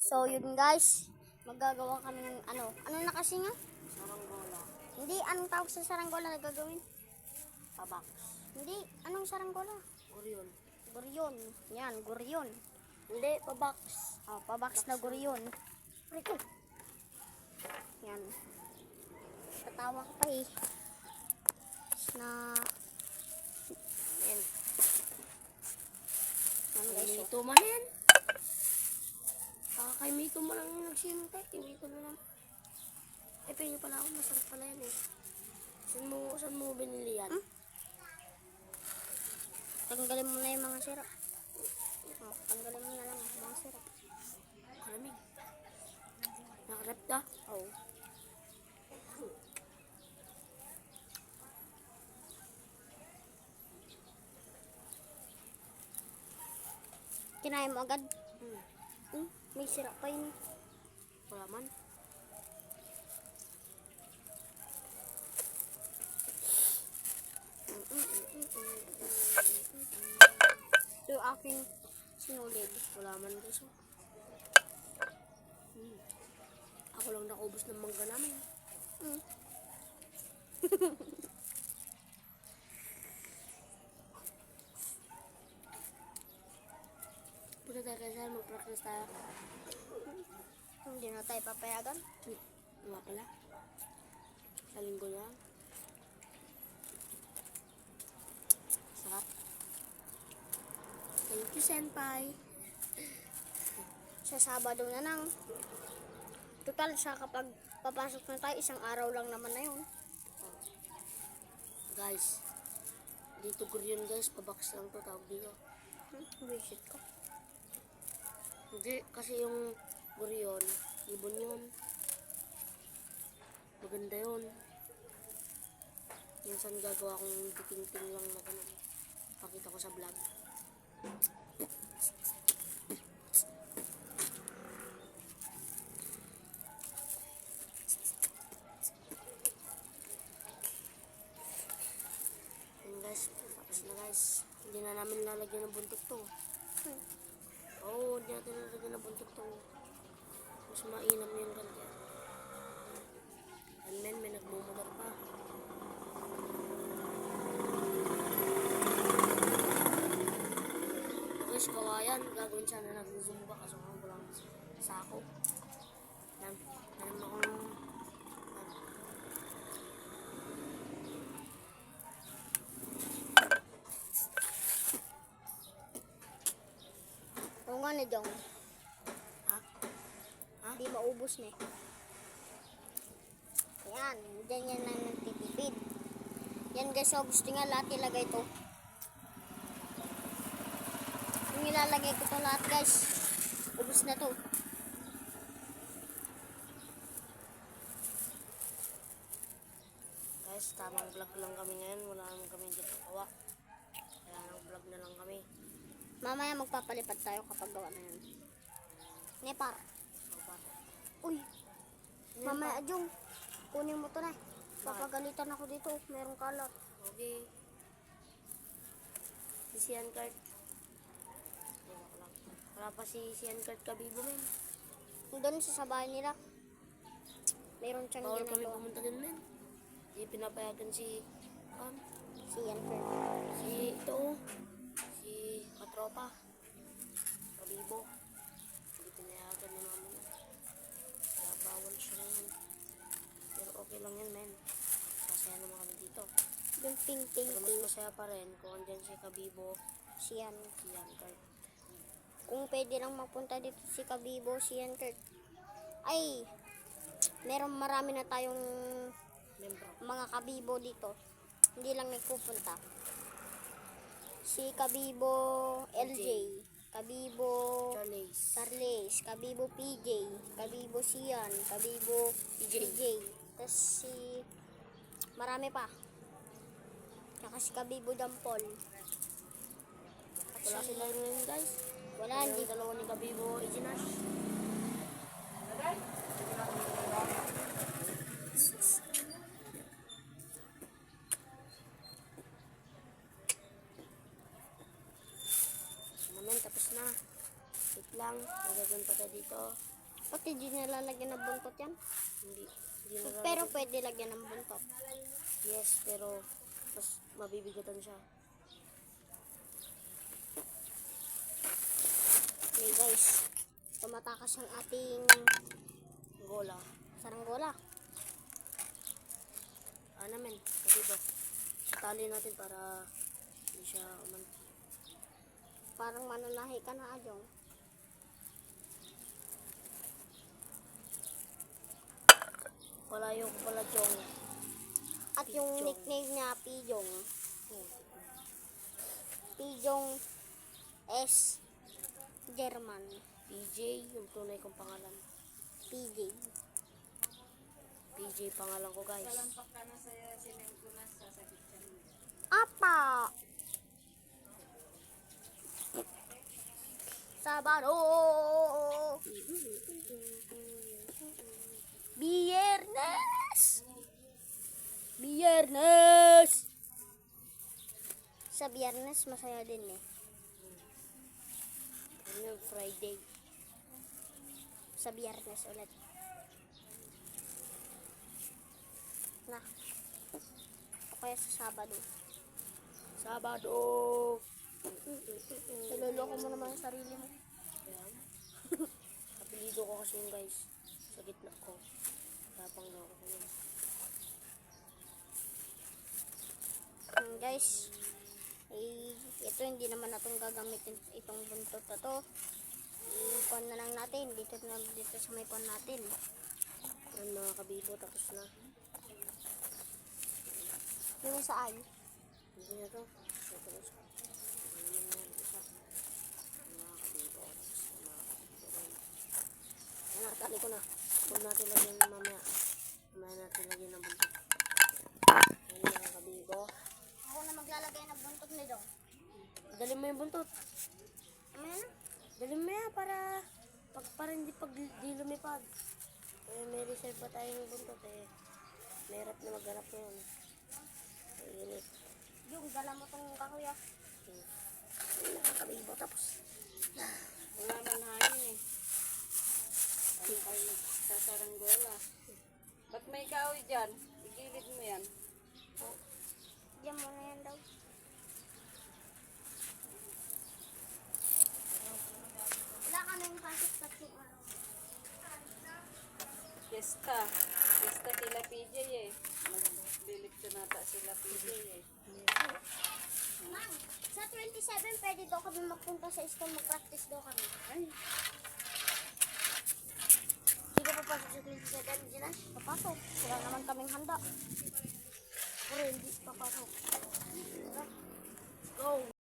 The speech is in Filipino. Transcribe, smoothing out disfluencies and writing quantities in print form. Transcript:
So, yun guys. Magagawa kami ng ano. Ano na kasi nga? Saranggola. Hindi, anong tawag sa saranggola na gagawin? Tabak. Hindi, anong saranggola? Guryon. Guryon. Yan, guryon. Hindi, pabak. Oh, pabaks na guryon. Rito. Yan. Tatawa ka pa eh. Na... Yan. Ano guys? Oh. Mito man yan. Kay Mito mo lang yung nagsimintay. Kay Mito na lang. Eh, pinyo pala ako. Masarap pala yan eh. Saan mo binili yan? Tanggalin mo na yung mga sira. Oh, tanggalin mo na lang yung mga sira. Malamig. Nakarap ka? Oh. Kinain mo agad? May sira pa yun. Wala man. Yung aking sinulid. Wala man guys. Ako lang nakaubos ng mangga namin. Punta tayo kasi mag-practice tayo. Hindi na tayo papayagan. Nga pala. Sa linggo na. Sarap. Thank you, Senpai. Sa Sabado na lang. Total sa kapag papasok na tayo, isang araw lang naman na yun. Guys, dito guryon guys, pabaks lang to tawag dito. Visit ko. Hindi, kasi yung guryon, ibon yun. Maganda yun. Minsan gagawa kong biting-ting lang na ganun. Pakita ko sa vlog. Yun guys, tapos na guys. Hindi na namin lalagyan ng buntot to. Oo, hindi natin lalagyan ng buntot to. Mas mainam yung ganyan. And then, may nagmumular pa. Guys, kawayan. Gagawin sana natin zumba kaso kung walang sako. Yan. Meron akong... Oo nga na Jong. Ha? Ha? Di maubos na eh. Yan. Diyan yan lang nagtitipid. Yan guys, so gusto nga lahat ilagay ito. Kung ilalagay ko ito lahat guys, ubos na to. Guys, tamang vlog lang kami ngayon. Wala naman kami ginagawa. Kaya nang vlog na lang kami. Mamaya magpapalipad tayo kapag gawa na yun. Nepar. So, para. Uy. Mamaya Jong. Kunin mo to na. Papagalitan ako dito. Merong kalat. Okay. Si Sian Card. Wala pa si Sian Card Kabibo, men. Doon sa bahay nila. Meron siyang Bawal kami ginagawa. pumunta dun, men. Hindi pinapayagan si... Si Yanfer. si ito. Si Katropa. Kabibo. Hindi pinayagan ni mami. Kaya bawal siya ngayon. Pero okay lang yan, men. Masaya naman kami dito. Yung ping-ping Pero mas masaya pa rin kung andyan si Kabibo, si Yan. si Yankart. Kung pwede lang mapunta dito si Kabibo, si Yankert. Ay, marami na tayong Membro. mga Kabibo dito. Hindi lang nagpupunta. Si Kabibo LJ, Kabibo Charles. Charles, Kabibo PJ, Kabibo Sian, Kabibo PJ. Tapos si marami pa. Tsaka si Kabibo Dampol. Wala sila ngayon, guys. Wala, Yung hindi. dalawa ni Kabibo Ejinash. Naman, tapos na. Wait lang, magaganda tayo dito. Pati di nalalagyan ng buntot yan. Hindi na Pero pwede lagyan ng buntot. Yes, pero mas mabibigatan siya. Okay guys, tumatakas ang ating Gola. saranggola. Namin, kabibo. Tali natin para hindi siya Parang mananahi ka na, Ajong. Palayo ko pala, Jong. At yung Pijong. nickname niya, Pijong. Pijong S. German. PJ, yung tunay kong pangalan. PJ. PJ pangalan ko, guys. Apa! Sabado! Biyernes! Biyernes! Sa biyernes, masaya din eh. Ano yung Friday? Sa biyernes ulit. Na. O kaya sa Sabado. Sabado! Niloloko mo naman ang sarili mo. Ayan. Apelido ko kasi yun, guys. Sa gitna ko. Tapang na ako yun. Guys, ito hindi naman natin gagamitin itong buntot na to. I-pon na lang natin dito sa may pon natin. Ayan, mga kabibo, tapos na. Yung saan? Hindi na to. Ito na siya. Ano naman yan, isa. Mga kabibo. Tapos na, mga kabibo rin. Ayan, nakatali ko na. Huwag natin lagyan mamaya. Mamaya natin lagyan ng buntot. Ayan, mga kabibo. Ako na maglalagay ng buntot nito. Dali mo yung buntot. Amen na. Dali mo yan para hindi di lumipad. May reserve pa tayong buntot eh. Mahirap na maghanap ngayon. Init. Yung dala mo tong kakuya. Nakakabibo tapos. Wala man hangin eh. Ano kayo sa saranggola? Ba't may kahoy dyan? Igilid mo yan. Diyan mo na yan daw. Wala ka na yung pasok sa araw. Fiesta. Fiesta sila PJ eh. Maglilipto nata sila PJ eh. Ma'am, sa 27 pwede daw kami magpunta sa school, mag-practice daw kami. Ay. Hindi ka papasok sa 27 dyan ah. Papasok. Wala naman kaming handa. Pero hindi papasok. Go!